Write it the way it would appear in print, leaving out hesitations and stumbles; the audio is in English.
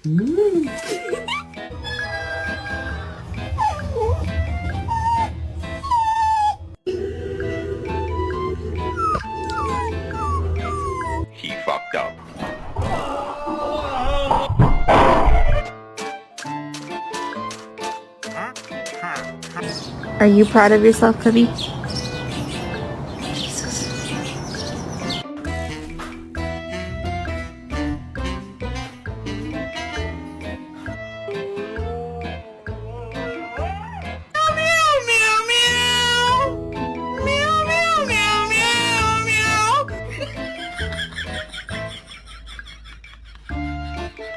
He fucked up. Are you proud of yourself, Cubby?